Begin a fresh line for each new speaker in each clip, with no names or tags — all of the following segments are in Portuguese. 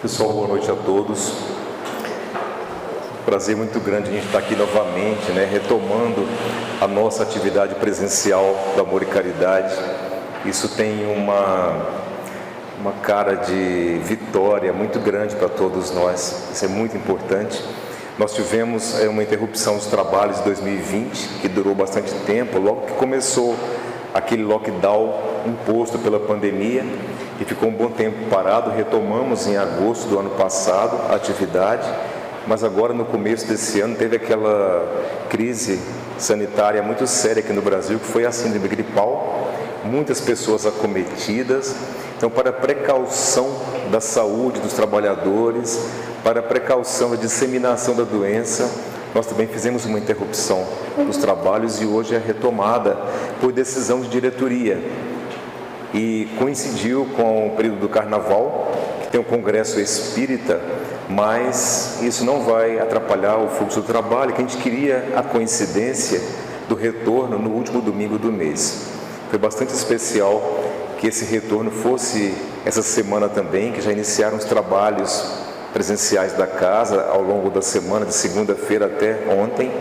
Pessoal, boa noite a todos. Prazer muito grande a gente estar aqui novamente, retomando a nossa atividade presencial do Amor e Caridade. Isso tem uma cara de vitória muito grande para todos nós. Isso é muito importante. Nós tivemos uma interrupção dos trabalhos de 2020, que durou bastante tempo, logo que começou aquele lockdown imposto pela pandemia, e ficou um bom tempo parado. Retomamos em agosto do ano passado a atividade, mas agora no começo desse ano teve aquela crise sanitária muito séria aqui no Brasil, que foi a síndrome gripal, muitas pessoas acometidas. Então, para precaução da saúde dos trabalhadores, para precaução da disseminação da doença, nós também fizemos uma interrupção dos trabalhos, e hoje é retomada por decisão de diretoria. E coincidiu com o período do Carnaval, que tem um congresso espírita, mas isso não vai atrapalhar o fluxo do trabalho, que a gente queria a coincidência do retorno no último domingo do mês. Foi bastante especial que esse retorno fosse essa semana também, que já iniciaram os trabalhos presenciais da casa ao longo da semana, de segunda-feira até ontem,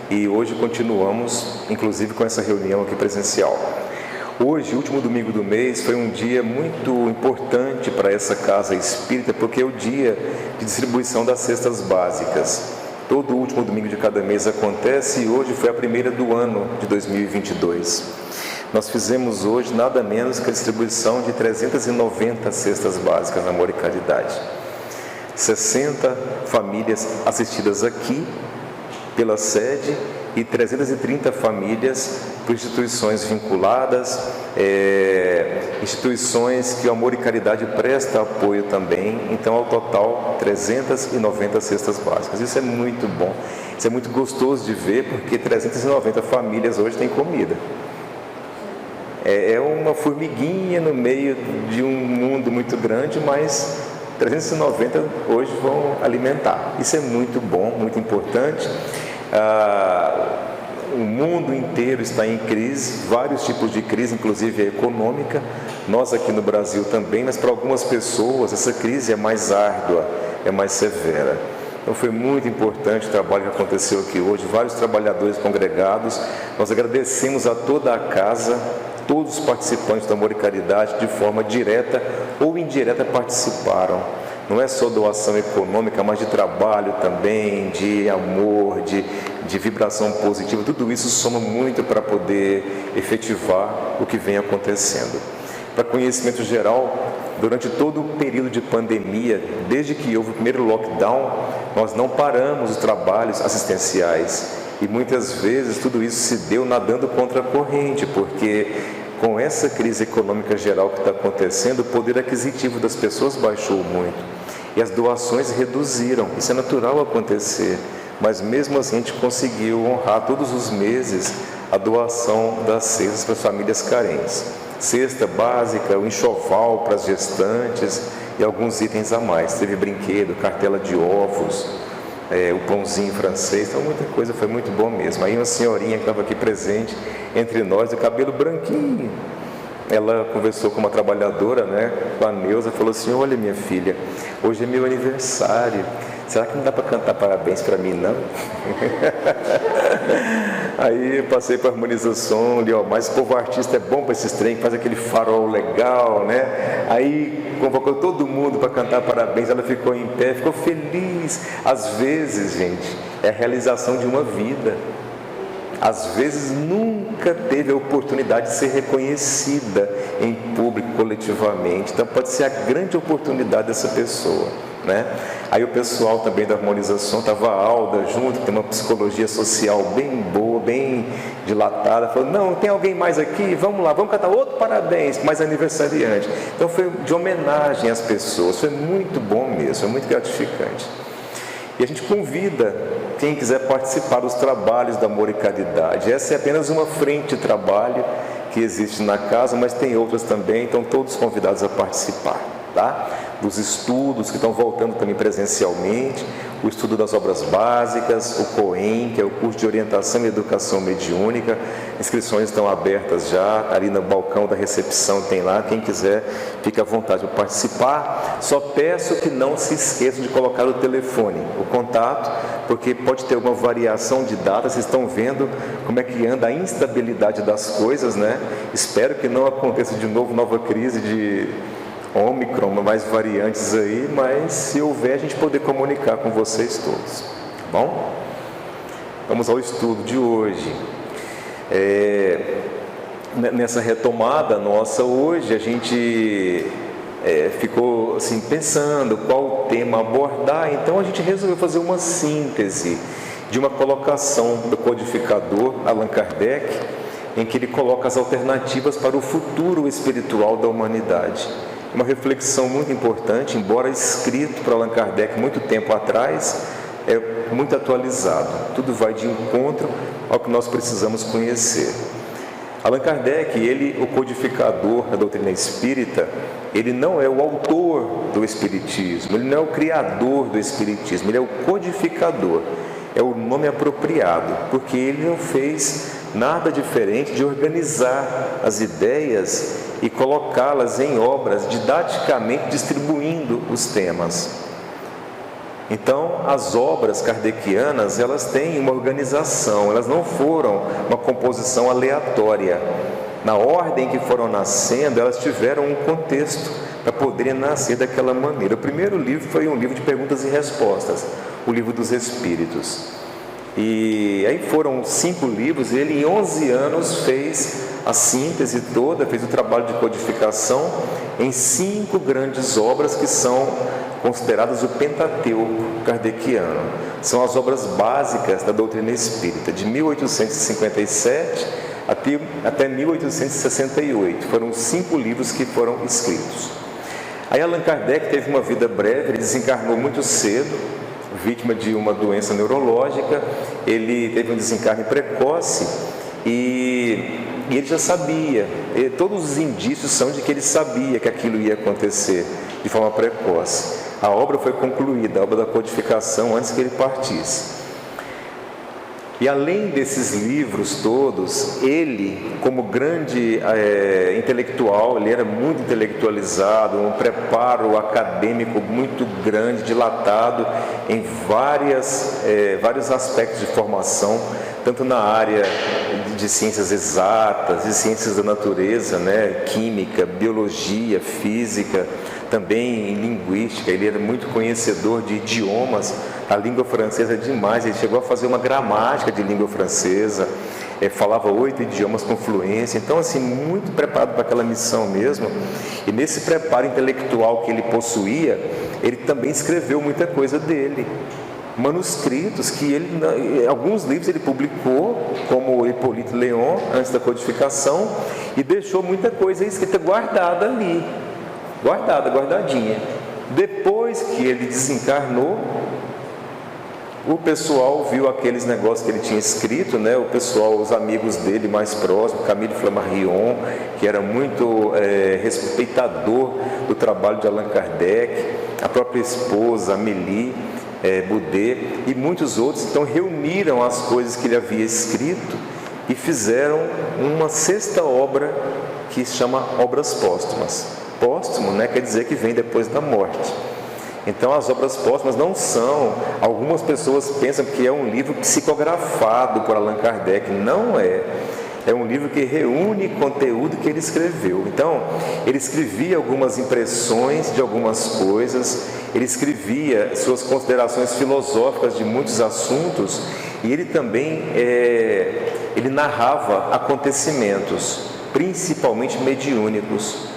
e hoje continuamos, inclusive, com essa reunião aqui presencial. Hoje, último domingo do mês, foi um dia muito importante para essa casa espírita, porque é o dia de distribuição das cestas básicas. Todo último domingo de cada mês acontece, e hoje foi a primeira do ano de 2022. Nós fizemos hoje nada menos que a distribuição de 390 cestas básicas na Amor e Caridade. 60 famílias assistidas aqui pela sede e 330 famílias por instituições vinculadas, instituições que o Amor e Caridade presta apoio também. Então, ao total, 390 cestas básicas. Isso é muito bom, isso é muito gostoso de ver, porque 390 famílias hoje têm comida. É uma formiguinha no meio de um mundo muito grande, mas 390 hoje vão alimentar. Isso é muito bom, muito importante. O mundo inteiro está em crise, vários tipos de crise, inclusive a econômica. Nós aqui no Brasil também, mas para algumas pessoas essa crise é mais árdua, é mais severa. Então foi muito importante o trabalho que aconteceu aqui hoje, vários trabalhadores congregados. Nós agradecemos a toda a casa, todos os participantes do Amor e Caridade, de forma direta ou indireta, participaram. Não é só doação econômica, mas de trabalho também, de amor, de vibração positiva. Tudo isso soma muito para poder efetivar o que vem acontecendo. Para conhecimento geral, durante todo o período de pandemia, desde que houve o primeiro lockdown, nós não paramos os trabalhos assistenciais. E muitas vezes tudo isso se deu nadando contra a corrente, porque com essa crise econômica geral que está acontecendo, o poder aquisitivo das pessoas baixou muito. E as doações reduziram. Isso é natural acontecer. Mas mesmo assim a gente conseguiu honrar todos os meses a doação das cestas para as famílias carentes. Cesta básica, o enxoval para as gestantes e alguns itens a mais. Teve brinquedo, cartela de ovos, o pãozinho francês, então muita coisa, foi muito bom mesmo. Aí uma senhorinha que estava aqui presente entre nós, de cabelo branquinho, ela conversou com uma trabalhadora, com a Neuza, falou assim: olha, minha filha, hoje é meu aniversário, será que não dá para cantar parabéns para mim, não? Aí eu passei para a harmonização, ali, mas o povo artista é bom para esses trem, faz aquele farol legal, Aí convocou todo mundo para cantar parabéns, ela ficou em pé, ficou feliz. Às vezes, gente, é a realização de uma vida. Às vezes nunca teve a oportunidade de ser reconhecida em público, coletivamente. Então pode ser a grande oportunidade dessa pessoa, Aí o pessoal também da harmonização, estava a Alda junto, que tem uma psicologia social bem boa, bem dilatada, falou: não, tem alguém mais aqui? Vamos lá, vamos cantar outro parabéns, mais aniversariante. Então foi de homenagem às pessoas, foi muito bom mesmo, foi muito gratificante. E a gente convida quem quiser participar dos trabalhos do Amor e Caridade. Essa é apenas uma frente de trabalho que existe na casa, mas tem outras também, então todos convidados a participar, Dos estudos que estão voltando também presencialmente, o estudo das obras básicas, o COEM, que é o curso de orientação e educação mediúnica. Inscrições estão abertas já, ali no balcão da recepção tem lá, quem quiser fica à vontade para participar. Só peço que não se esqueçam de colocar o telefone, o contato, porque pode ter uma variação de data. Vocês estão vendo como é que anda a instabilidade das coisas, né? Espero que não aconteça de novo nova crise de Ômicron, mais variantes aí, mas se houver, a gente poder comunicar com vocês todos, tá bom? Vamos ao estudo de hoje. Nessa retomada nossa hoje, a gente ficou assim pensando qual tema abordar, então a gente resolveu fazer uma síntese de uma colocação do codificador Allan Kardec, em que ele coloca as alternativas para o futuro espiritual da humanidade. Uma reflexão muito importante, embora escrito por Allan Kardec muito tempo atrás, é muito atualizado. Tudo vai de encontro ao que nós precisamos conhecer. Allan Kardec, ele, o codificador da doutrina espírita, ele não é o autor do espiritismo, ele não é o criador do espiritismo, ele é o codificador. É o nome apropriado, porque ele não fez nada diferente de organizar as ideias e colocá-las em obras, didaticamente distribuindo os temas. Então, as obras kardecianas, elas têm uma organização, elas não foram uma composição aleatória. Na ordem que foram nascendo, elas tiveram um contexto para poderem nascer daquela maneira. O primeiro livro foi um livro de perguntas e respostas, o Livro dos Espíritos. E aí foram 5 livros, e ele em 11 anos fez a síntese toda, fez o trabalho de codificação em 5 grandes obras que são consideradas o Pentateuco kardeciano. São as obras básicas da doutrina espírita, de 1857 até 1868. Foram 5 livros que foram escritos. Aí Allan Kardec teve uma vida breve, ele desencarnou muito cedo, vítima de uma doença neurológica. Ele teve um desencarne precoce e ele já sabia, todos os indícios são de que ele sabia que aquilo ia acontecer de forma precoce. A obra foi concluída, a obra da codificação, antes que ele partisse. E além desses livros todos, ele, como grande intelectual, ele era muito intelectualizado, um preparo acadêmico muito grande, dilatado em vários aspectos de formação, tanto na área de ciências exatas, de ciências da natureza, né, química, biologia, física, também em linguística. Ele era muito conhecedor de idiomas, a língua francesa é demais, ele chegou a fazer uma gramática de língua francesa, falava 8 idiomas com fluência, então assim, muito preparado para aquela missão mesmo. E nesse preparo intelectual que ele possuía, ele também escreveu muita coisa dele, manuscritos que ele, alguns livros ele publicou, como Hippolyte Léon, antes da codificação, e deixou muita coisa escrita guardada ali, guardadinha. Depois que ele desencarnou, o pessoal viu aqueles negócios que ele tinha escrito, né? O pessoal, os amigos dele mais próximos, Camille Flammarion, que era muito respeitador do trabalho de Allan Kardec, a própria esposa, Amélie Boudet e muitos outros, então reuniram as coisas que ele havia escrito e fizeram uma 6ª obra que se chama Obras Póstumas. Póstumo, né, quer dizer que vem depois da morte. Então as obras póstumas não são, algumas pessoas pensam que é um livro psicografado por Allan Kardec, não é. É um livro que reúne conteúdo que ele escreveu. Então, ele escrevia algumas impressões de algumas coisas, ele escrevia suas considerações filosóficas de muitos assuntos, e ele também ele narrava acontecimentos, principalmente mediúnicos.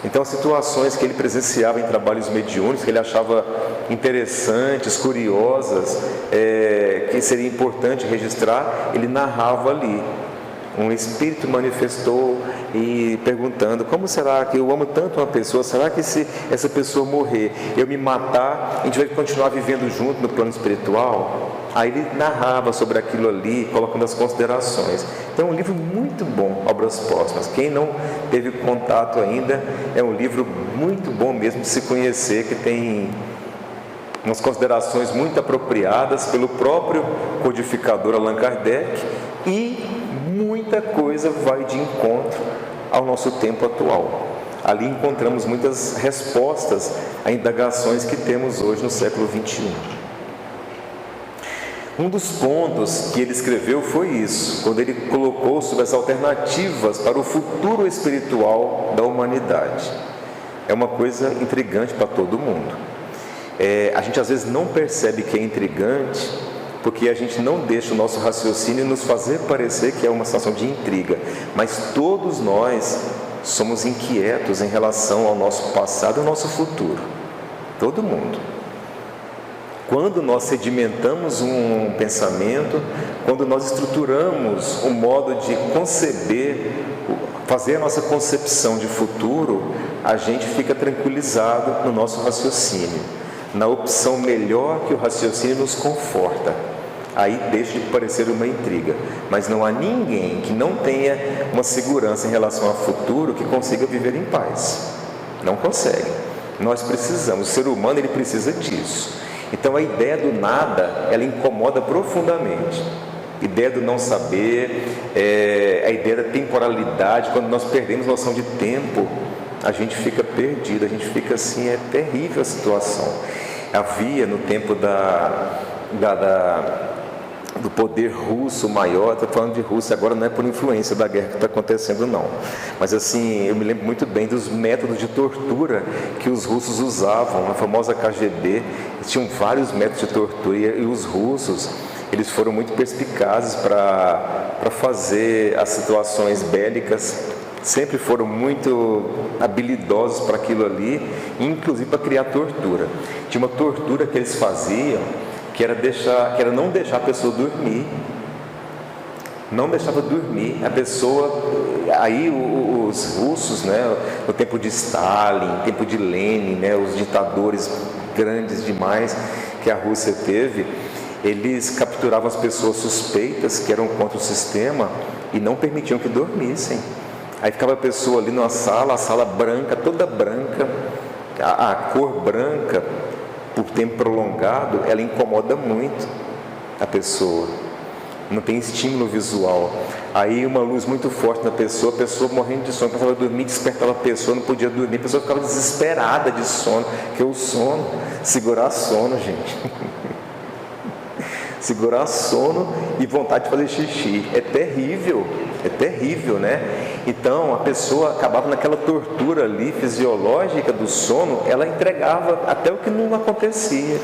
Então, situações que ele presenciava em trabalhos mediúnicos, que ele achava interessantes, curiosas, que seria importante registrar, ele narrava ali. Um espírito manifestou e perguntando: como será que eu amo tanto uma pessoa? Será que se essa pessoa morrer, eu me matar, a gente vai continuar vivendo junto no plano espiritual? Aí ele narrava sobre aquilo ali, colocando as considerações. Então é um livro muito bom, Obras Póstumas. Quem não teve contato ainda, é um livro muito bom mesmo de se conhecer, que tem umas considerações muito apropriadas pelo próprio codificador Allan Kardec, e muita coisa vai de encontro ao nosso tempo atual. Ali encontramos muitas respostas a indagações que temos hoje no século XXI. Um dos pontos que ele escreveu foi isso, quando ele colocou sobre as alternativas para o futuro espiritual da humanidade. É uma coisa intrigante para todo mundo. A gente às vezes não percebe que é intrigante, porque a gente não deixa o nosso raciocínio nos fazer parecer que é uma situação de intriga, mas todos nós somos inquietos em relação ao nosso passado e ao nosso futuro. Todo mundo. Quando nós sedimentamos um pensamento, quando nós estruturamos um modo de conceber, fazer a nossa concepção de futuro, a gente fica tranquilizado no nosso raciocínio, na opção melhor que o raciocínio nos conforta. Aí deixa de parecer uma intriga, mas não há ninguém que não tenha uma segurança em relação ao futuro que consiga viver em paz. Não consegue. Nós precisamos, o ser humano ele precisa disso. Então a ideia do nada, ela incomoda profundamente. A ideia do não saber, a ideia da temporalidade, quando nós perdemos noção de tempo, a gente fica perdido, a gente fica assim, é terrível a situação. Havia no tempo do poder russo maior, estou falando de Rússia agora, não é por influência da guerra que está acontecendo não, mas assim, eu me lembro muito bem dos métodos de tortura que os russos usavam, a famosa KGB, tinham vários métodos de tortura, e os russos, eles foram muito perspicazes para fazer as situações bélicas, sempre foram muito habilidosos para aquilo ali, inclusive para criar tortura. Tinha uma tortura que eles faziam, que era não deixar a pessoa dormir, não deixava dormir a pessoa. Aí os russos, né, no tempo de Stalin, no tempo de Lenin, né, os ditadores grandes demais que a Rússia teve, eles capturavam as pessoas suspeitas que eram contra o sistema e não permitiam que dormissem. Aí ficava a pessoa ali numa sala, a sala branca, toda branca, a cor branca, por tempo prolongado, ela incomoda muito a pessoa, não tem estímulo visual. Aí uma luz muito forte na pessoa, a pessoa morrendo de sono, precisava dormir, despertava a pessoa, não podia dormir, a pessoa ficava desesperada de sono, porque o sono, segurar sono, gente, segurar sono e vontade de fazer xixi, é terrível, né? Então a pessoa acabava naquela tortura ali fisiológica do sono, ela entregava até o que não acontecia.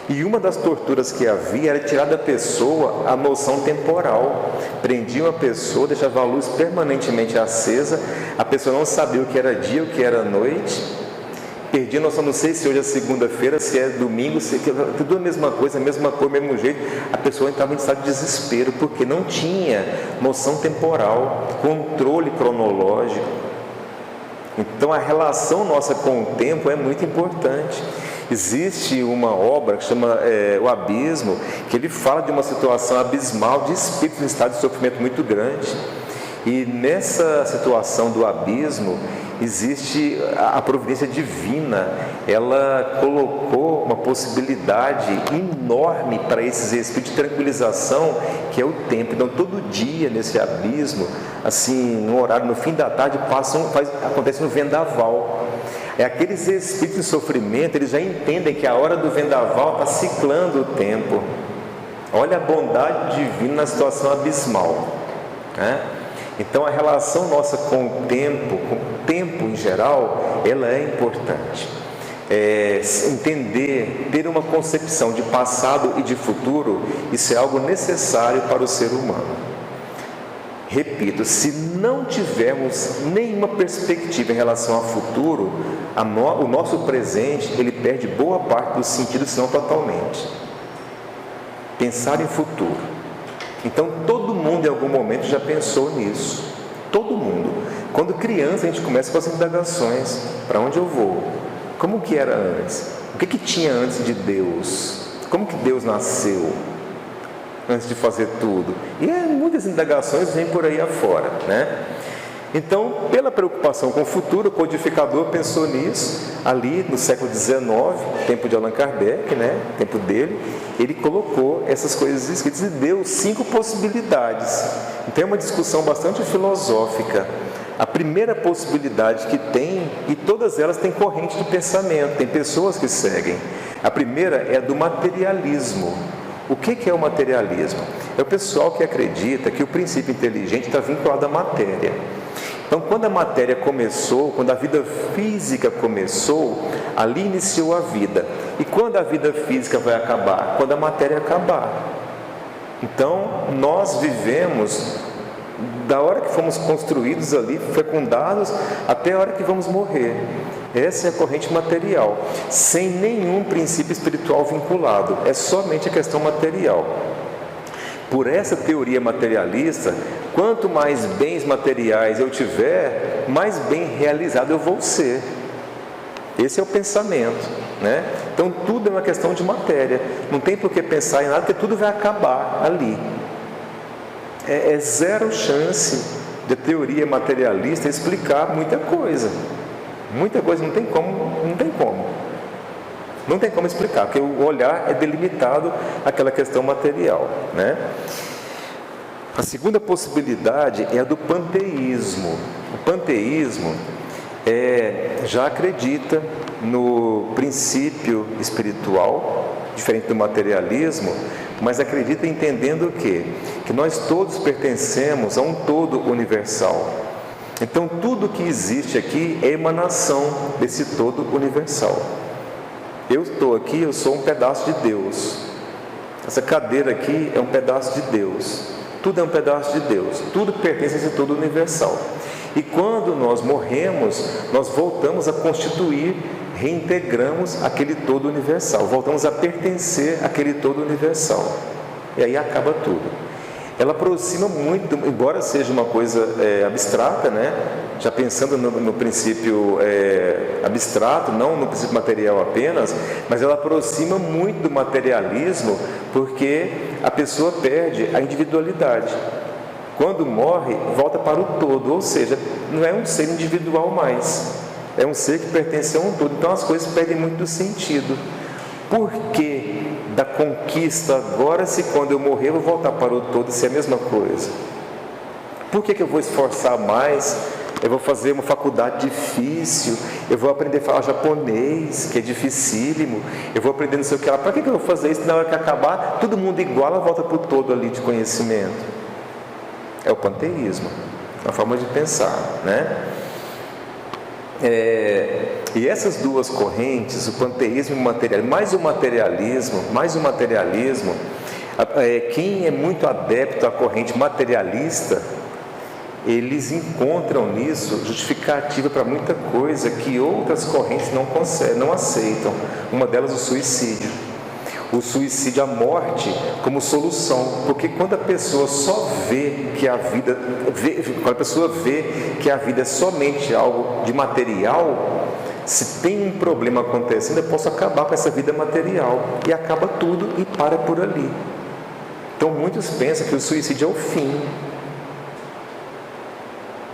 E uma das torturas que havia era tirar da pessoa a noção temporal. Prendiam a pessoa, deixava a luz permanentemente acesa, a pessoa não sabia o que era dia, o que era noite, perdia a noção, não sei se hoje é segunda-feira, se é domingo, se é tudo a mesma coisa, a mesma cor, o mesmo jeito. A pessoa estava em estado de desespero, porque não tinha noção temporal, controle cronológico. Então a relação nossa com o tempo é muito importante. Existe uma obra que chama O Abismo, que ele fala de uma situação abismal de espíritos em estado de sofrimento muito grande. E nessa situação do abismo, existe a providência divina, ela colocou uma possibilidade enorme para esses espíritos de tranquilização, que é o tempo. Então, todo dia nesse abismo, assim, no horário, no fim da tarde, acontece no vendaval. Aqueles espíritos em sofrimento, eles já entendem que a hora do vendaval está ciclando o tempo. Olha a bondade divina na situação abismal, né? Então a relação nossa com o tempo em geral, ela é importante. Entender, ter uma concepção de passado e de futuro, isso é algo necessário para o ser humano. Repito, se não tivermos nenhuma perspectiva em relação ao futuro, o nosso presente, ele perde boa parte do sentido, se não totalmente. Pensar em futuro. Então todo mundo em algum momento já pensou nisso, todo mundo. Quando criança a gente começa com as indagações, para onde eu vou? Como que era antes? O que tinha antes de Deus? Como que Deus nasceu antes de fazer tudo? E muitas indagações vêm por aí afora, né? Então, pela preocupação com o futuro, o codificador pensou nisso, ali no século XIX, tempo de Allan Kardec, tempo dele, ele colocou essas coisas escritas e deu 5 possibilidades. Então é uma discussão bastante filosófica. A primeira possibilidade que tem, e todas elas têm corrente de pensamento, tem pessoas que seguem. A primeira é a do materialismo. O que é o materialismo? É o pessoal que acredita que o princípio inteligente está vinculado à matéria. Então, quando a matéria começou, quando a vida física começou, ali iniciou a vida. E quando a vida física vai acabar? Quando a matéria acabar. Então, nós vivemos da hora que fomos construídos ali, fecundados, até a hora que vamos morrer. Essa é a corrente material, sem nenhum princípio espiritual vinculado, é somente a questão material. Por essa teoria materialista, quanto mais bens materiais eu tiver, mais bem realizado eu vou ser. Esse é o pensamento, Então tudo é uma questão de matéria, não tem por que pensar em nada, porque tudo vai acabar ali. É zero chance de teoria materialista explicar muita coisa. Muita coisa não tem como. Não tem como explicar, porque o olhar é delimitado àquela questão material, A segunda possibilidade é a do panteísmo. O panteísmo já acredita no princípio espiritual, diferente do materialismo, mas acredita entendendo o quê? Que nós todos pertencemos a um todo universal. Então tudo que existe aqui é emanação desse todo universal. Eu estou aqui, eu sou um pedaço de Deus. Essa cadeira aqui é um pedaço de Deus. Tudo é um pedaço de Deus. Tudo pertence a esse todo universal. E quando nós morremos, nós voltamos a constituir, reintegramos aquele todo universal. Voltamos a pertencer àquele todo universal. E aí acaba tudo. Ela aproxima muito, embora seja uma coisa abstrata, já pensando no princípio abstrato, não no princípio material apenas, mas ela aproxima muito do materialismo, porque a pessoa perde a individualidade. Quando morre, volta para o todo, ou seja, não é um ser individual mais, é um ser que pertence a um todo. Então as coisas perdem muito do sentido. Por que da conquista agora, se quando eu morrer eu vou voltar para o todo, se é a mesma coisa? Por que eu vou esforçar mais? Eu vou fazer uma faculdade difícil, eu vou aprender a falar japonês, que é dificílimo, eu vou aprender não sei o que lá. Para que eu vou fazer isso? Na hora que acabar, todo mundo igual, ela volta para o todo ali de conhecimento. É o panteísmo, é uma forma de pensar, E essas duas correntes, o panteísmo e o materialismo, mais o materialismo, quem é muito adepto à corrente materialista, eles encontram nisso justificativa para muita coisa que outras correntes não conseguem, não aceitam. Uma delas, o suicídio. O suicídio, a morte, como solução, porque quando a pessoa só vê que a vida, quando a pessoa vê que a vida é somente algo de material, se tem um problema acontecendo, eu posso acabar com essa vida material, e acaba tudo e para por ali. Então muitos pensam que o suicídio é o fim.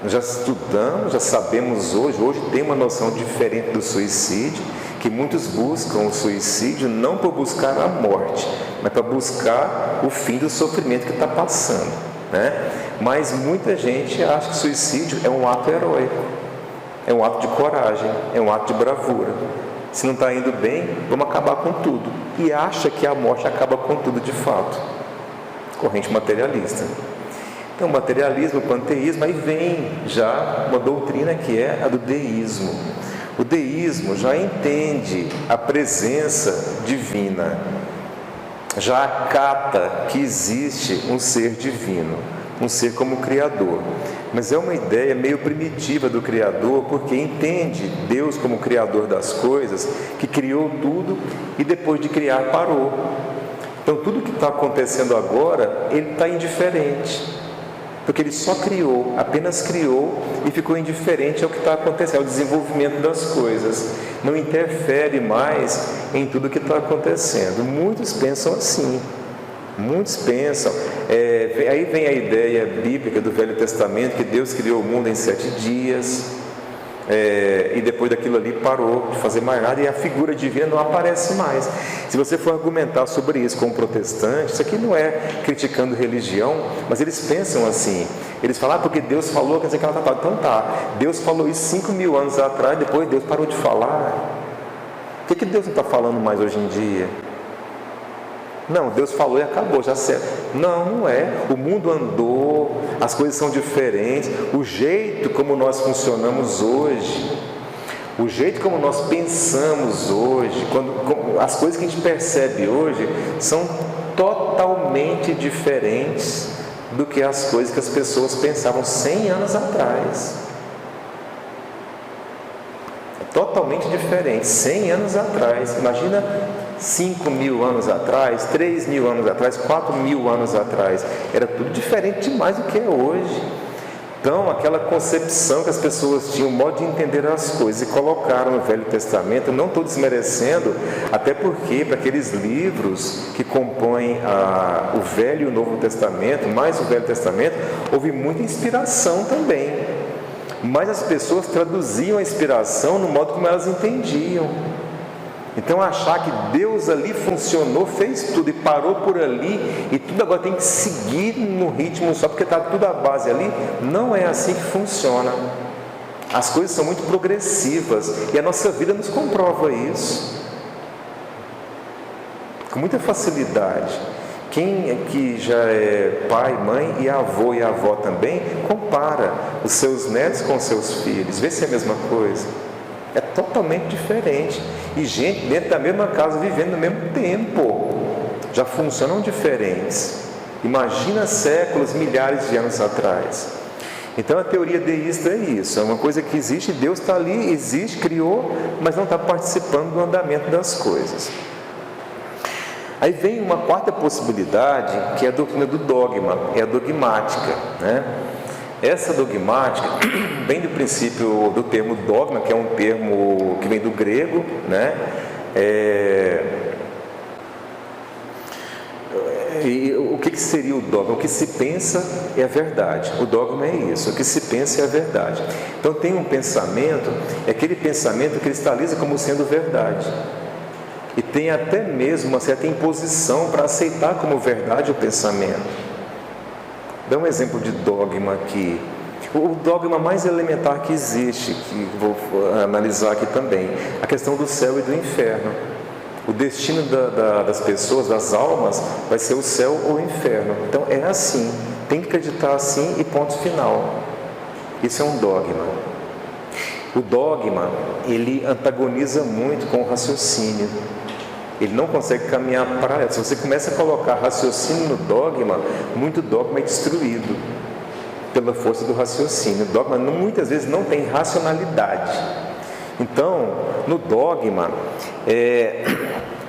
Nós já estudamos, já sabemos hoje tem uma noção diferente do suicídio, que muitos buscam o suicídio não por buscar a morte, mas para buscar o fim do sofrimento que está passando, Mas muita gente acha que o suicídio é um ato heróico, é um ato de coragem, é um ato de bravura. Se não está indo bem, vamos acabar com tudo. E acha que a morte acaba com tudo de fato. Corrente materialista. Então, materialismo, panteísmo, aí vem já uma doutrina que é a do deísmo. O deísmo já entende a presença divina, já acata que existe um ser divino, um ser como Criador. Mas é uma ideia meio primitiva do Criador, porque entende Deus como Criador das coisas, que criou tudo e depois de criar parou. Então tudo que está acontecendo agora, ele está indiferente. Porque ele só criou, apenas criou e ficou indiferente ao que está acontecendo, ao desenvolvimento das coisas. Não interfere mais em tudo que está acontecendo. Muitos pensam assim. Muitos pensam, aí vem a ideia bíblica do Velho Testamento, que Deus criou o mundo em 7 dias, e depois daquilo ali parou de fazer mais nada, e a figura divina não aparece mais. Se você for argumentar sobre isso com um protestante, isso aqui não é criticando religião, mas eles pensam assim, eles falam, porque Deus falou, quer dizer que ela está. Então tá, Deus falou isso 5.000 anos atrás, depois Deus parou de falar. Por que Deus não está falando mais hoje em dia? Não, Deus falou e acabou, já certo. Não é. O mundo andou, as coisas são diferentes. O jeito como nós funcionamos hoje, o jeito como nós pensamos hoje, as coisas que a gente percebe hoje são totalmente diferentes do que as coisas que as pessoas pensavam 100 anos atrás. Totalmente diferente, 100 anos atrás. Imagina 5.000 anos atrás, 3.000 anos atrás, 4.000 anos atrás. Era tudo diferente demais do que é hoje. Então, aquela concepção que as pessoas tinham, o modo de entender as coisas e colocaram no Velho Testamento, eu não estou desmerecendo, até porque para aqueles livros que compõem o Velho e o Novo Testamento, mais o Velho Testamento, houve muita inspiração também. Mas as pessoas traduziam a inspiração no modo como elas entendiam. Então achar que Deus ali funcionou, fez tudo e parou por ali, e tudo agora tem que seguir no ritmo só porque está tudo à base ali, não é assim que funciona. As coisas são muito progressivas e a nossa vida nos comprova isso com muita facilidade. Quem aqui já é pai, mãe e avó também, compara os seus netos com os seus filhos, vê se é a mesma coisa. É totalmente diferente. E gente dentro da mesma casa, vivendo no mesmo tempo, já funcionam diferentes. Imagina séculos, milhares de anos atrás. Então a teoria deísta é isso, é uma coisa que existe, Deus está ali, existe, criou, mas não está participando do andamento das coisas. Aí vem uma quarta possibilidade, que é a doutrina do dogma, é a dogmática, né? Essa dogmática vem do princípio do termo dogma, que é um termo que vem do grego, né? E o que seria o dogma? O que se pensa é a verdade. O dogma é isso, o que se pensa é a verdade. Então tem um pensamento, é aquele pensamento que cristaliza como sendo verdade. E tem até mesmo uma certa imposição para aceitar como verdade o pensamento. Dá um exemplo de dogma aqui. O dogma mais elementar que existe, que vou analisar aqui também, a questão do céu e do inferno. O destino das pessoas, das almas, vai ser o céu ou o inferno. Então é assim, tem que acreditar assim e ponto final. Isso é um dogma. O dogma, ele antagoniza muito com o raciocínio. Ele não consegue caminhar paralelo. Se você começa a colocar raciocínio no dogma, muito dogma é destruído pela força do raciocínio. O dogma muitas vezes não tem racionalidade. Então, no dogma,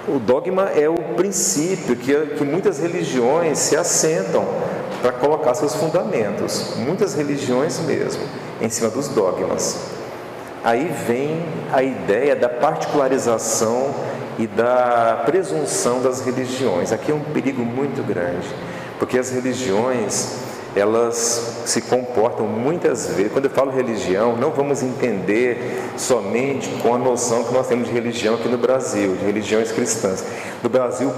o dogma é o princípio que muitas religiões se assentam para colocar seus fundamentos. Muitas religiões mesmo, em cima dos dogmas. Aí vem a ideia da particularização e da presunção das religiões. Aqui é um perigo muito grande, porque as religiões, elas se comportam muitas vezes, quando eu falo religião, não vamos entender somente com a noção que nós temos de religião aqui no Brasil, de religiões cristãs. No Brasil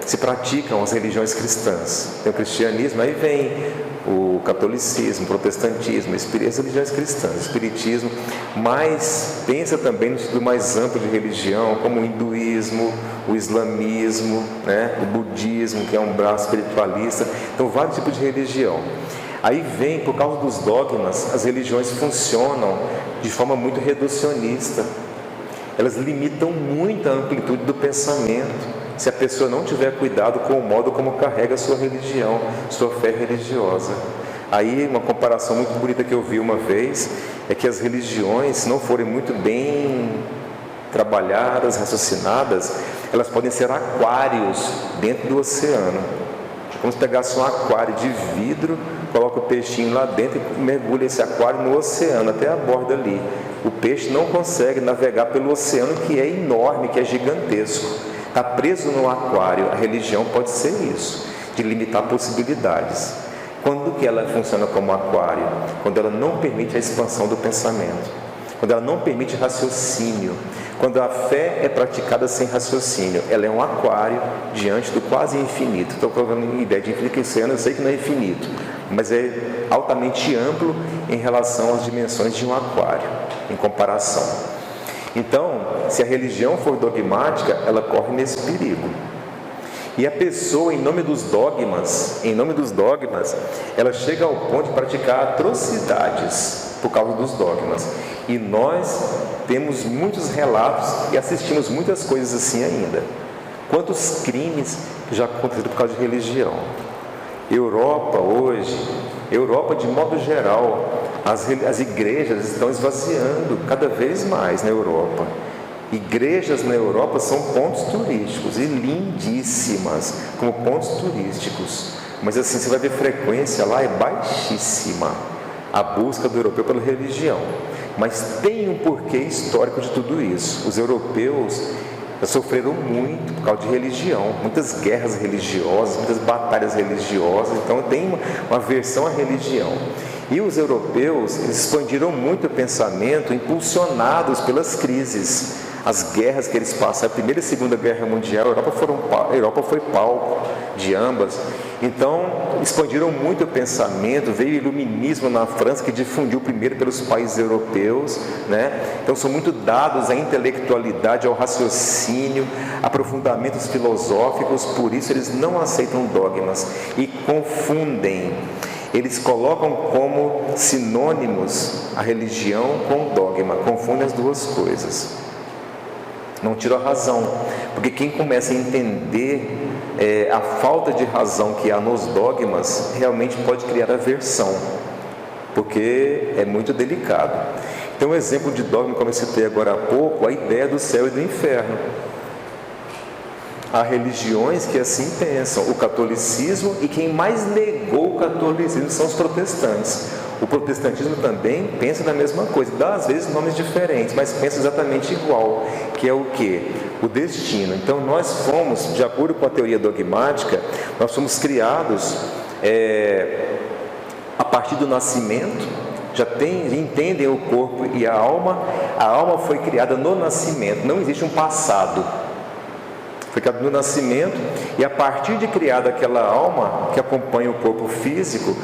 se praticam as religiões cristãs, tem o cristianismo, aí vem o catolicismo, o protestantismo, as religiões cristãs, o espiritismo, mas pensa também no sentido mais amplo de religião, como o hinduísmo, o islamismo, né? O budismo, que é um braço espiritualista. Então, vários tipos de religião. Aí vem, por causa dos dogmas, as religiões funcionam de forma muito reducionista. Elas limitam muito a amplitude do pensamento. Se a pessoa não tiver cuidado com o modo como carrega a sua religião, sua fé religiosa. Aí uma comparação muito bonita que eu vi uma vez, é que as religiões, se não forem muito bem trabalhadas, raciocinadas, elas podem ser aquários dentro do oceano. Como se pegasse um aquário de vidro, coloca o peixinho lá dentro e mergulha esse aquário no oceano, até a borda ali. O peixe não consegue navegar pelo oceano, que é enorme, que é gigantesco. Está preso no aquário. A religião pode ser isso, de limitar possibilidades. Quando que ela funciona como aquário? Quando ela não permite a expansão do pensamento, quando ela não permite raciocínio, quando a fé é praticada sem raciocínio. Ela é um aquário diante do quase infinito. Estou colocando em ideia de infinito, que esse ano eu sei que não é infinito, mas é altamente amplo em relação às dimensões de um aquário, em comparação. Então, se a religião for dogmática, ela corre nesse perigo. E a pessoa, em nome dos dogmas, ela chega ao ponto de praticar atrocidades por causa dos dogmas. E nós temos muitos relatos e assistimos muitas coisas assim ainda. Quantos crimes já aconteceram por causa de religião? Europa hoje, Europa de modo geral, as igrejas estão esvaziando cada vez mais na Europa. Igrejas na Europa são pontos turísticos e lindíssimas como pontos turísticos, mas assim, você vai ver frequência lá, é baixíssima a busca do europeu pela religião. Mas tem um porquê histórico de tudo isso. Os europeus sofreram muito por causa de religião, muitas guerras religiosas, muitas batalhas religiosas, então tem uma aversão à religião. E os europeus, eles expandiram muito o pensamento, impulsionados pelas crises, as guerras que eles passaram, a Primeira e Segunda Guerra Mundial, a Europa foi palco de ambas. Então, expandiram muito o pensamento, veio o iluminismo na França, que difundiu primeiro pelos países europeus, né? Então, são muito dados à intelectualidade, ao raciocínio, aprofundamentos filosóficos, por isso eles não aceitam dogmas e confundem. Eles colocam como sinônimos a religião com o dogma, confundem as duas coisas. Não tira a razão, porque quem começa a entender a falta de razão que há nos dogmas, realmente pode criar aversão, porque é muito delicado. Então, um exemplo de dogma, como eu citei agora há pouco, a ideia do céu e do inferno. Há religiões que assim pensam, o catolicismo, e quem mais negou o catolicismo são os protestantes. O protestantismo também pensa da mesma coisa, dá às vezes nomes diferentes, mas pensa exatamente igual, que é o quê? O destino. Então nós fomos, de acordo com a teoria dogmática, nós fomos criados a partir do nascimento, entendem o corpo e a alma foi criada no nascimento, não existe um passado. Foi criado no nascimento, e a partir de criada aquela alma que acompanha o corpo físico,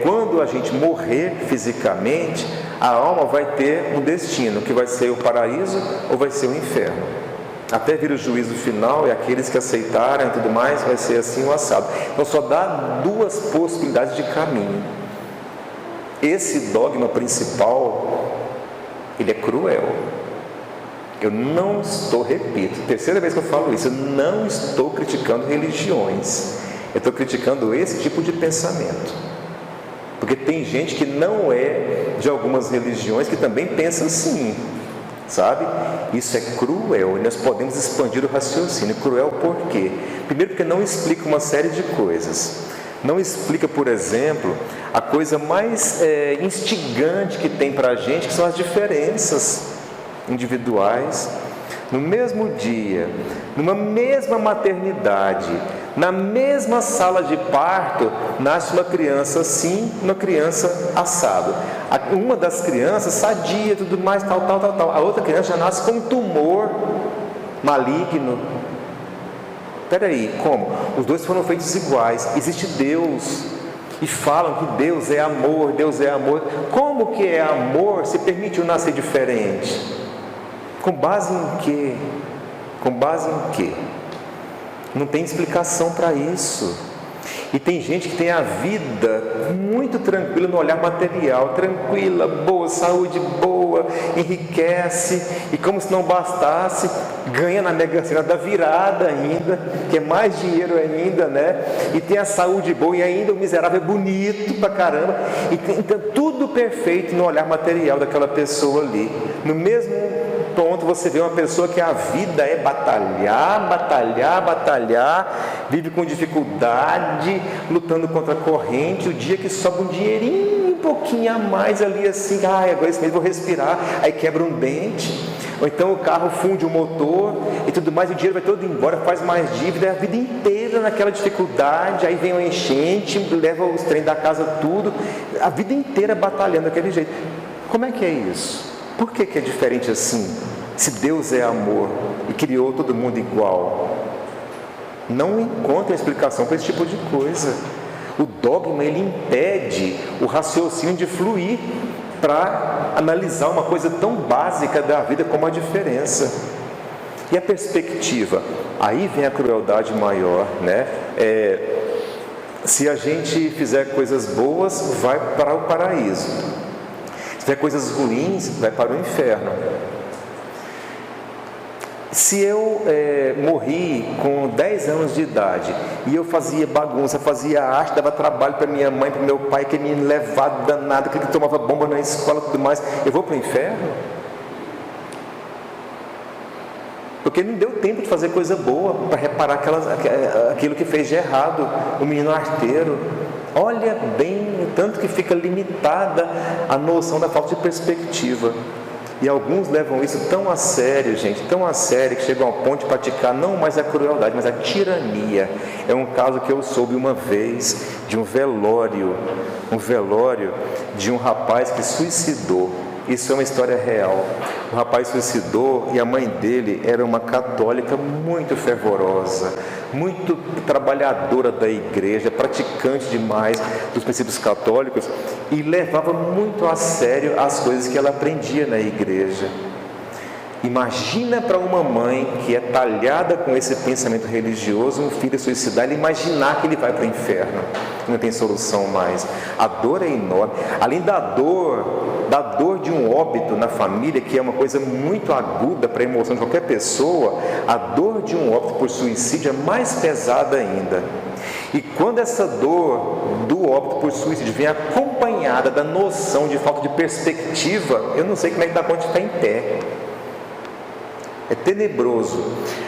quando a gente morrer fisicamente, a alma vai ter um destino, que vai ser o paraíso ou vai ser o inferno. Até vir o juízo final, e aqueles que aceitarem e tudo mais, vai ser assim o assado. Então só dá duas possibilidades de caminho. Esse dogma principal, ele é cruel. Eu não estou, repito, terceira vez que eu falo isso, eu não estou criticando religiões, eu estou criticando esse tipo de pensamento, porque tem gente que não é de algumas religiões que também pensa assim, sabe? Isso é cruel, e nós podemos expandir o raciocínio. Cruel por quê? Primeiro porque não explica uma série de coisas. Não explica, por exemplo, a coisa mais instigante que tem para a gente, que são as diferenças individuais. No mesmo dia, numa mesma maternidade, na mesma sala de parto, nasce uma criança assim, uma criança assado. Uma das crianças sadia, tudo mais, tal. A outra criança já nasce com um tumor maligno. Peraí, como? Os dois foram feitos iguais. Existe Deus, e falam que Deus é amor, Deus é amor. Como que é amor se permitiu nascer diferente? Com base em quê? Com base em quê? Não tem explicação para isso. E tem gente que tem a vida muito tranquila no olhar material, tranquila, boa, saúde boa, enriquece, e como se não bastasse, ganha na Mega Sena da virada ainda, que é mais dinheiro ainda, né? E tem a saúde boa, e ainda o miserável é bonito pra caramba, e tem, então, tudo perfeito no olhar material daquela pessoa ali. No mesmo ponto você vê uma pessoa que a vida é batalhar, vive com dificuldade, lutando contra a corrente. O dia que sobe um dinheirinho, um pouquinho a mais ali assim, agora esse mês vou respirar, aí quebra um dente. ou então o carro funde o motor e tudo mais, o dinheiro vai todo embora, faz mais dívida, a vida inteira naquela dificuldade, aí vem uma enchente, leva os trem da casa tudo, a vida inteira batalhando daquele jeito. Como é que é isso? Por que é diferente assim? Se Deus é amor e criou todo mundo igual, não encontra explicação para esse tipo de coisa. O dogma, ele impede o raciocínio de fluir para analisar uma coisa tão básica da vida como a diferença. E a perspectiva? Aí vem a crueldade maior, né? Se a gente fizer coisas boas, vai para o paraíso. Se fizer coisas ruins, vai para o inferno. Se eu morri com 10 anos de idade e eu fazia bagunça, fazia arte, dava trabalho para minha mãe, para meu pai, que me levava danado, que tomava bomba na escola e tudo mais, eu vou para o inferno? Porque não deu tempo de fazer coisa boa para reparar aquilo que fez de errado, o menino arteiro. Olha bem, tanto que fica limitada a noção da falta de perspectiva. E alguns levam isso tão a sério, gente, tão a sério, que chegam ao ponto de praticar não mais a crueldade, mas a tirania. É um caso que eu soube uma vez de um velório de um rapaz que suicidou. Isso é uma história real. O rapaz suicidou e a mãe dele era uma católica muito fervorosa, muito trabalhadora da igreja, praticante demais dos princípios católicos, e levava muito a sério as coisas que ela aprendia na igreja. Imagina para uma mãe que é talhada com esse pensamento religioso, um filho suicidar, ele imaginar que ele vai para o inferno, que não tem solução mais. A dor é enorme. Além da dor de um óbito na família, que é uma coisa muito aguda para a emoção de qualquer pessoa, a dor de um óbito por suicídio é mais pesada ainda. E quando essa dor do óbito por suicídio vem acompanhada da noção de falta de perspectiva, eu não sei como é que dá conta de ficar em pé. É tenebroso.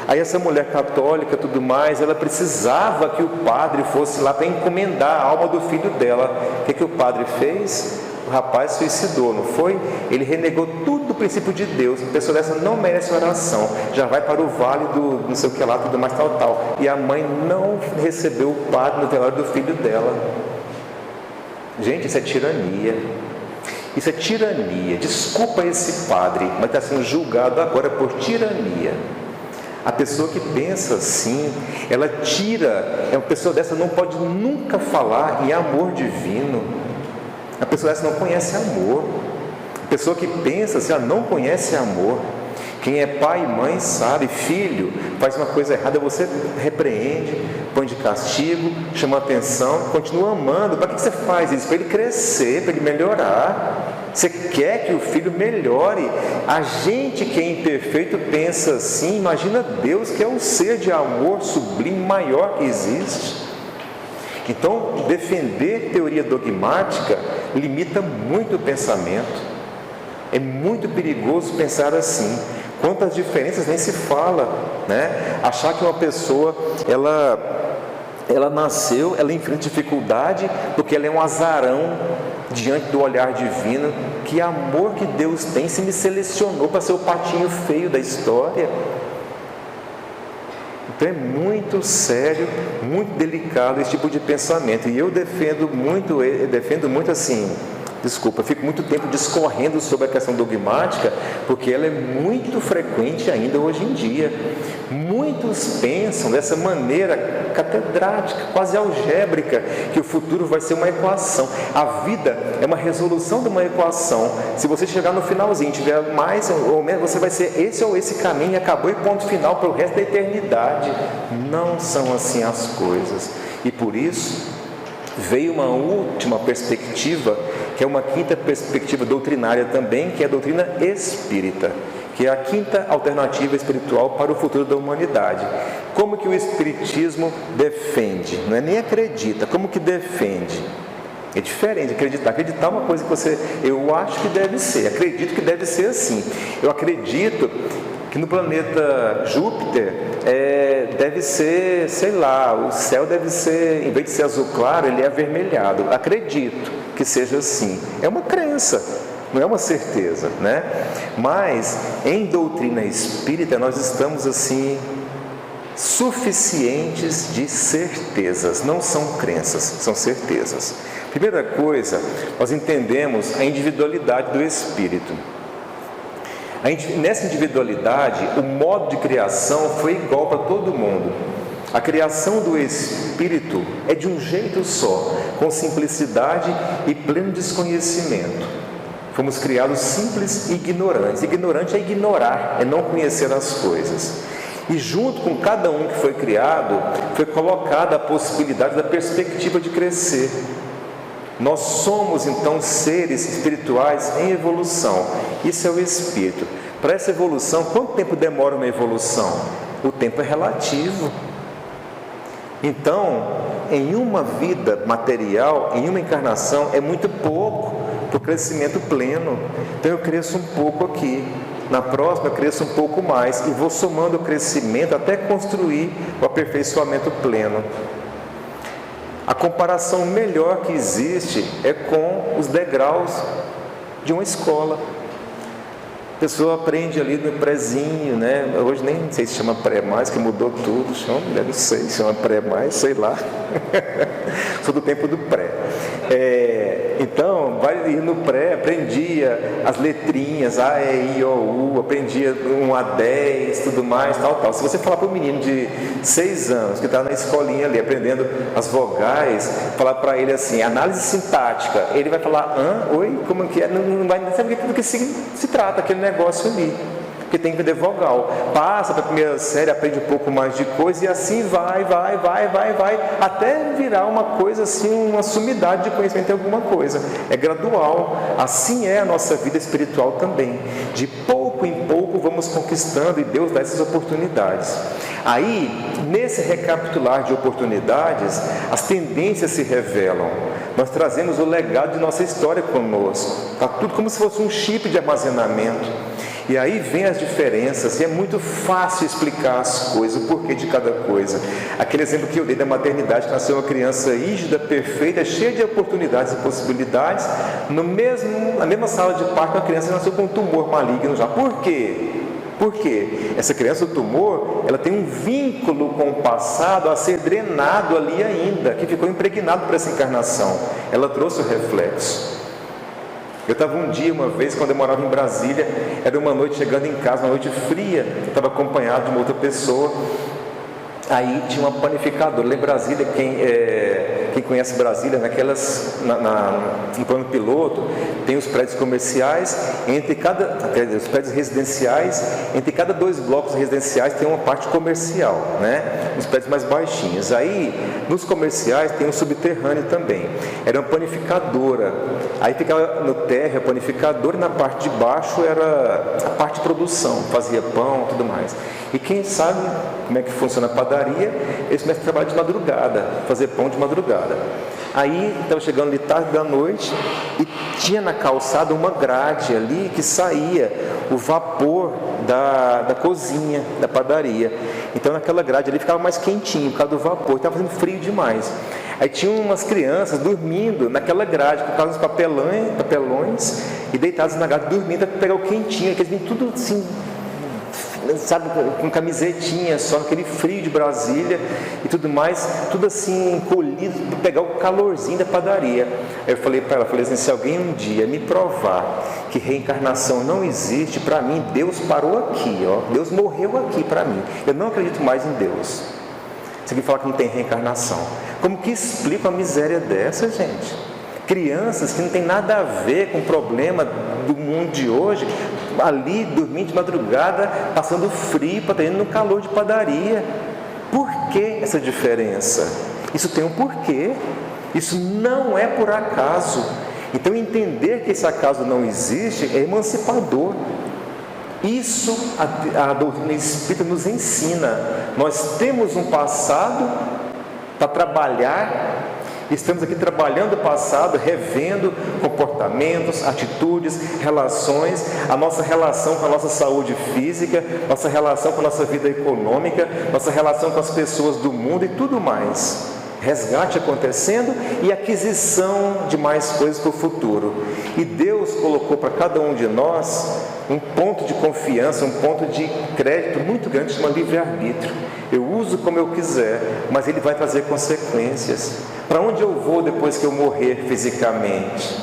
Aí essa mulher católica, tudo mais, ela precisava que o padre fosse lá para encomendar a alma do filho dela. O que o padre fez? O rapaz suicidou, não foi? Ele renegou tudo do princípio de Deus. A pessoa dessa não merece oração, já vai para o vale do não sei o que lá, tudo mais, tal. E a mãe não recebeu o padre no velório do filho dela. Gente, isso é tirania. Isso é tirania. Desculpa esse padre, mas está sendo julgado agora por tirania. A pessoa que pensa assim, ela tira. Uma pessoa dessa não pode nunca falar em amor divino. A pessoa dessa não conhece amor. A pessoa que pensa assim, ela não conhece amor. Quem é pai e mãe sabe, filho, faz uma coisa errada, você repreende, põe de castigo, chama atenção, continua amando. Para que você faz isso? Para ele crescer, para ele melhorar. Você quer que o filho melhore. A gente que é imperfeito pensa assim, imagina Deus, que é um ser de amor sublime, maior que existe. Então, defender teoria dogmática limita muito o pensamento. É muito perigoso pensar assim. Quantas diferenças nem se fala, né? Achar que uma pessoa, ela nasceu, ela enfrenta dificuldade porque ela é um azarão diante do olhar divino. Que amor que Deus tem, se me selecionou para ser o patinho feio da história. Então é muito sério, muito delicado esse tipo de pensamento. E eu defendo muito assim, eu fico muito tempo discorrendo sobre a questão dogmática, porque ela é muito frequente ainda hoje em dia. Muitos pensam dessa maneira catedrática, quase algébrica, que o futuro vai ser uma equação. A vida é uma resolução de uma equação. Se você chegar no finalzinho, tiver mais ou menos, você vai ser esse ou esse caminho, e acabou e ponto final para o resto da eternidade. Não são assim as coisas. E por isso veio uma última perspectiva, que é uma quinta perspectiva doutrinária também, que é a doutrina espírita, que é a quinta alternativa espiritual para o futuro da humanidade. Como que o espiritismo defende? Não é nem acredita, como que defende? É diferente, acreditar é uma coisa que eu acho que deve ser, acredito que deve ser assim. Eu acredito que no planeta Júpiter deve ser, sei lá, o céu deve ser, em vez de ser azul claro, ele é avermelhado. Acredito que seja assim. É uma crença. não é uma certeza, né? Mas em doutrina espírita nós estamos assim suficientes de certezas, não são crenças, são certezas. Primeira coisa, nós entendemos a individualidade do espírito. Nessa individualidade, o modo de criação foi igual para todo mundo. A criação do espírito é de um jeito só, com simplicidade e pleno desconhecimento. Fomos criados simples e ignorantes. Ignorante é ignorar, é não conhecer as coisas. E junto com cada um que foi criado, foi colocada a possibilidade da perspectiva de crescer. Nós somos então seres espirituais em evolução. Isso é o espírito. Para essa evolução, quanto tempo demora uma evolução? O tempo é relativo. Então, em uma vida material, em uma encarnação, é muito pouco para o crescimento pleno. Então eu cresço um pouco aqui, na próxima eu cresço um pouco mais, e vou somando o crescimento até construir o aperfeiçoamento pleno. A comparação melhor que existe é com os degraus de uma escola. A pessoa aprende ali no prézinho, né? Hoje nem sei se chama pré mais, que mudou tudo. Não sei se chama pré mais, sei lá. Sou do tempo do pré. Então, vai ir no pré, aprendia as letrinhas, A, E, I, O, U, aprendia 1 a 10, tudo mais, tal. Se você falar para um menino de 6 anos, que está na escolinha ali, aprendendo as vogais, falar para ele assim, análise sintática, ele vai falar, oi, como que é? Não vai saber do que se trata aquele negócio ali, porque tem que vender vogal. Passa para a primeira série, aprende um pouco mais de coisa, e assim vai, até virar uma coisa assim, uma sumidade de conhecimento em alguma coisa. É gradual. Assim é a nossa vida espiritual também. De pouco em pouco vamos conquistando, e Deus dá essas oportunidades. Aí, nesse recapitular de oportunidades, as tendências se revelam. Nós trazemos o legado de nossa história conosco. Está tudo como se fosse um chip de armazenamento. E aí vem as diferenças, e é muito fácil explicar as coisas, o porquê de cada coisa. Aquele exemplo que eu dei da maternidade, que nasceu uma criança rígida, perfeita, cheia de oportunidades e possibilidades, na mesma sala de parto, uma criança nasceu com um tumor maligno já. Por quê? Porque essa criança, o tumor, ela tem um vínculo com o passado a ser drenado ali ainda, que ficou impregnado por essa encarnação. Ela trouxe o reflexo. Eu estava um dia, uma vez, quando eu morava em Brasília, era uma noite chegando em casa, uma noite fria, eu estava acompanhado de uma outra pessoa. Aí tinha uma panificadora. Lá em Brasília, quem conhece Brasília, no plano piloto, tem os prédios comerciais, os prédios residenciais, entre cada 2 blocos residenciais tem uma parte comercial, né? Os prédios mais baixinhos. Aí, nos comerciais, tem um subterrâneo também. Era uma panificadora. Aí ficava no térreo a panificadora, e na parte de baixo era a parte de produção, fazia pão e tudo mais. E quem sabe como é que funciona a padaria, eles começam a trabalhar de madrugada, fazer pão de madrugada. Aí estava chegando de tarde da noite e tinha na calçada uma grade ali que saía o vapor da cozinha, da padaria. Então naquela grade ali ficava mais quentinho por causa do vapor, estava fazendo frio demais. Aí tinha umas crianças dormindo naquela grade, com os papelões e deitados na grade, dormindo para pegar o quentinho, que eles vinham tudo assim, sabe, com camisetinha, só naquele frio de Brasília e tudo mais, tudo assim encolhido para pegar o calorzinho da padaria. Aí eu falei para ela, assim, se alguém um dia me provar que reencarnação não existe, para mim Deus parou aqui, Deus morreu aqui para mim, eu não acredito mais em Deus. Você quer falar que não tem reencarnação? Como que explica uma miséria dessa, gente? Crianças que não tem nada a ver com o problema do mundo de hoje, ali dormindo de madrugada, passando frio, indo no calor de padaria. Por que essa diferença? Isso tem um porquê. Isso não é por acaso. Então entender que esse acaso não existe é emancipador. Isso a doutrina espírita nos ensina. Nós temos um passado para trabalhar. Estamos aqui trabalhando o passado, revendo comportamentos, atitudes, relações, a nossa relação com a nossa saúde física, nossa relação com a nossa vida econômica, nossa relação com as pessoas do mundo e tudo mais. resgate acontecendo e aquisição de mais coisas para o futuro. E Deus colocou para cada um de nós um ponto de confiança, um ponto de crédito muito grande, chama livre-arbítrio. Eu uso como eu quiser, mas ele vai trazer consequências. Para onde eu vou depois que eu morrer fisicamente?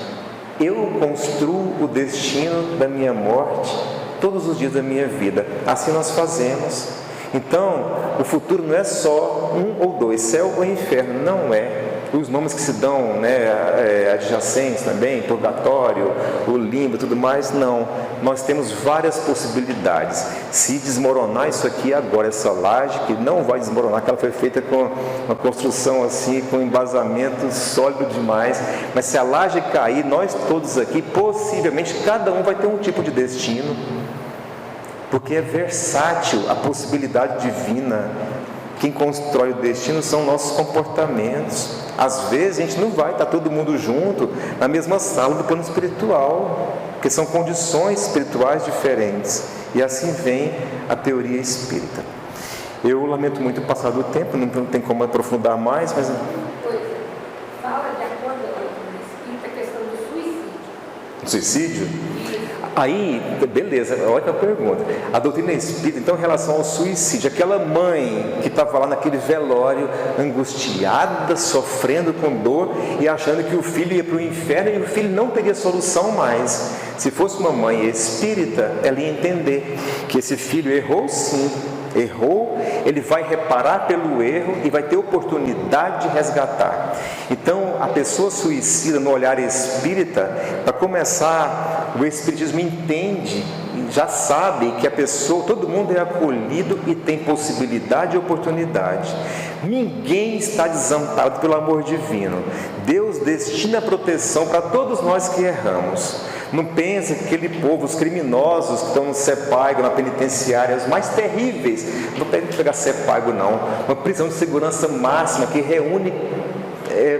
Eu construo o destino da minha morte todos os dias da minha vida. Assim nós fazemos. Então, o futuro não é só um ou dois, céu ou inferno, não é. Os nomes que se dão, adjacentes também, purgatório, o limbo e tudo mais, não. Nós temos várias possibilidades. Se desmoronar isso aqui agora, essa laje, que não vai desmoronar, que ela foi feita com uma construção assim, com um embasamento sólido demais, mas se a laje cair, nós todos aqui, possivelmente, cada um vai ter um tipo de destino, porque é versátil a possibilidade divina. Quem constrói o destino são nossos comportamentos. Às vezes a gente não vai estar todo mundo junto na mesma sala do plano espiritual, porque são condições espirituais diferentes. E assim vem a teoria espírita. Eu lamento muito o passar do tempo, não tem como aprofundar mais, mas...
Fala de acordo com o espírita a questão do suicídio.
Suicídio? Aí, beleza, olha a pergunta. A doutrina espírita, então, em relação ao suicídio, aquela mãe que estava lá naquele velório, angustiada, sofrendo com dor e achando que o filho ia para o inferno e o filho não teria solução mais. Se fosse uma mãe espírita, ela ia entender que esse filho errou sim, errou, ele vai reparar pelo erro e vai ter oportunidade de resgatar. Então, a pessoa suicida no olhar espírita, para começar, o espiritismo entende, já sabe que a pessoa, todo mundo é acolhido e tem possibilidade e oportunidade. Ninguém está desamparado pelo amor divino. Deus destina a proteção para todos nós que erramos. Não pense que aquele povo, os criminosos que estão no CEPAG, na penitenciária, os mais terríveis, não tem que pegar CEPAG não, uma prisão de segurança máxima que reúne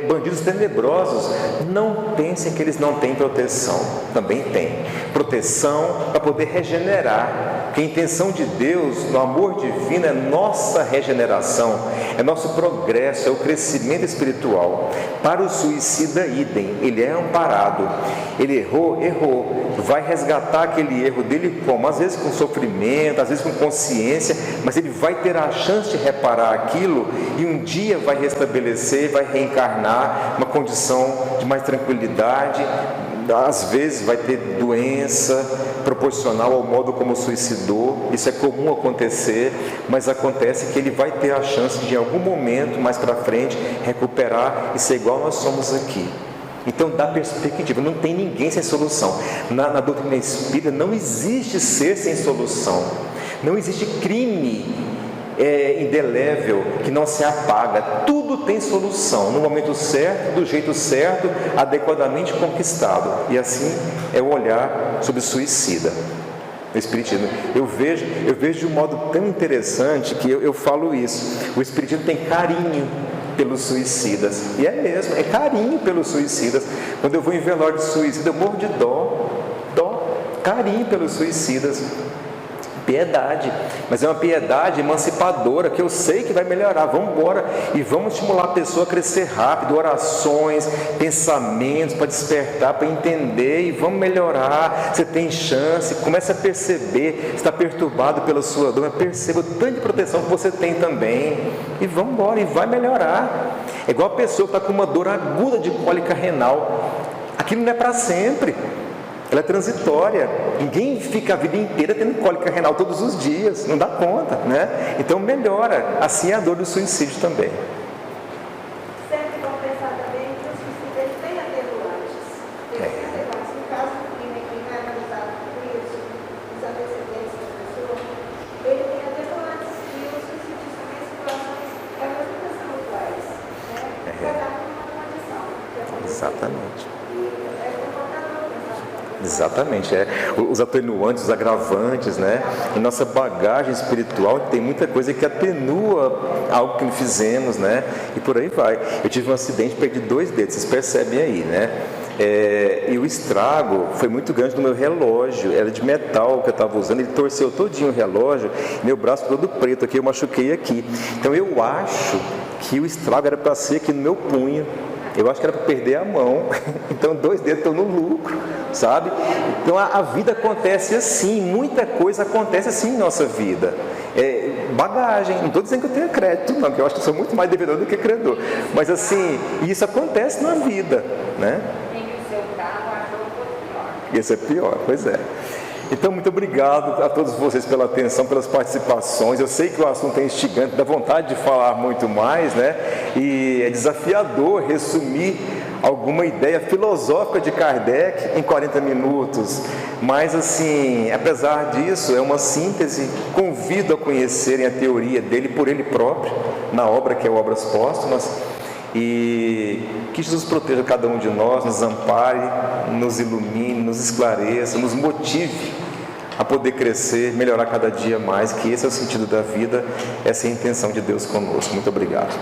bandidos tenebrosos. Não pensem que eles não têm proteção, também têm proteção para poder regenerar, porque a intenção de Deus, no amor divino, é nossa regeneração, é nosso progresso, é o crescimento espiritual. Para o suicida, idem, ele é amparado, ele errou, vai resgatar aquele erro dele como? Às vezes com sofrimento, às vezes com consciência, mas ele vai ter a chance de reparar aquilo e um dia vai restabelecer, vai reencarnar uma condição de mais tranquilidade. Às vezes vai ter doença proporcional ao modo como suicidou, isso é comum acontecer, mas acontece que ele vai ter a chance de em algum momento, mais para frente, recuperar e ser igual nós somos aqui. Então dá perspectiva, não tem ninguém sem solução. Na doutrina espírita não existe ser sem solução, não existe crime indelével que não se apaga, tudo tem solução, no momento certo, do jeito certo, adequadamente conquistado. E assim é o olhar sobre o suicida. O Espiritismo, eu vejo de um modo tão interessante que eu falo isso. O Espiritismo tem carinho pelos suicidas, e é mesmo, é carinho pelos suicidas. Quando eu vou em velório de suicida, eu morro de dó, carinho pelos suicidas. Piedade, mas é uma piedade emancipadora, que eu sei que vai melhorar. Vamos embora e vamos estimular a pessoa a crescer rápido, orações, pensamentos para despertar, para entender, e vamos melhorar. Você tem chance, começa a perceber, você está perturbado pela sua dor, mas perceba o tanto de proteção que você tem também, e vamos embora, e vai melhorar. É igual a pessoa que está com uma dor aguda de cólica renal, aquilo não é para sempre. Ela é transitória, ninguém fica a vida inteira tendo cólica renal todos os dias, não dá conta, né? Então melhora, assim é a dor do suicídio também.
Sempre vão pensar também que o suicídio tem atenuantes. Tem atenuantes. No caso do crime que vai analisar tudo isso, os antecedentes da pessoa, ele tem atenuantes, e o suicídio também em situações que às vezes são iguais, né? Cada um tem uma condição.
Exatamente. Exatamente, os atenuantes, os agravantes, né? Em nossa bagagem espiritual tem muita coisa que atenua algo que fizemos, né? E por aí vai. Eu tive um acidente, perdi 2 dedos, vocês percebem aí, né? E o estrago foi muito grande no meu relógio, era de metal que eu estava usando, ele torceu todinho o relógio, meu braço todo preto aqui, eu machuquei aqui. Então eu acho que o estrago era para ser aqui no meu punho. Eu acho que era para perder a mão. Então 2 dedos estão no lucro, sabe? Então a vida acontece assim, muita coisa acontece assim em nossa vida. Bagagem, não estou dizendo que eu tenho crédito, não, que eu acho que eu sou muito mais devedor do que credor. Mas assim, isso acontece na vida, né? Esse é pior, pois é. Então, muito obrigado a todos vocês pela atenção, pelas participações. Eu sei que o assunto é instigante, dá vontade de falar muito mais, né? E é desafiador resumir alguma ideia filosófica de Kardec em 40 minutos. Mas, assim, apesar disso, é uma síntese. Convido a conhecerem a teoria dele por ele próprio, na obra que é Obras Póstumas. E que Jesus proteja cada um de nós, nos ampare, nos ilumine, nos esclareça, nos motive a poder crescer, melhorar cada dia mais, que esse é o sentido da vida, essa é a intenção de Deus conosco. Muito obrigado.